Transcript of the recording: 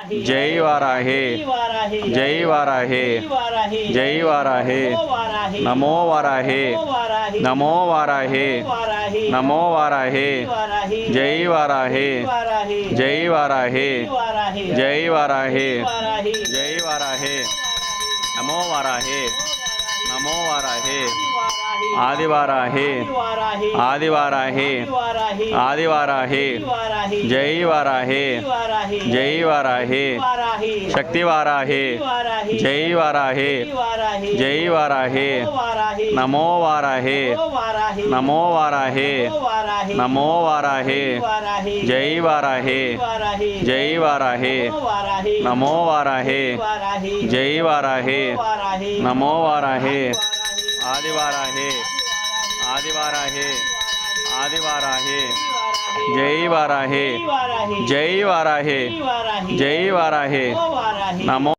जय वाराहे जय वाराहे जय वाराहे नमो वाराहे नमो वाराहे नमो वाराहे जय वाराहे जय वाराहे जय वाराहे जय वाराहे नमो वाराहे नमो वाराहे आदिवाराहे आदिवाराहे आदिवाराहे जय वाराहे जय वाराहे शक्ति वाराहे जय वाराहे जय वाराहे नमो वाराहे नमो वाराहे नमो वाराहे जय वाराहे जय वाराहे नमो वाराहे जय वाराहे नमो वाराहे आदिवाराहे आदिवाराहे आदिवाराहे जय वाराहे जय वाराहे जय वाराहे नमो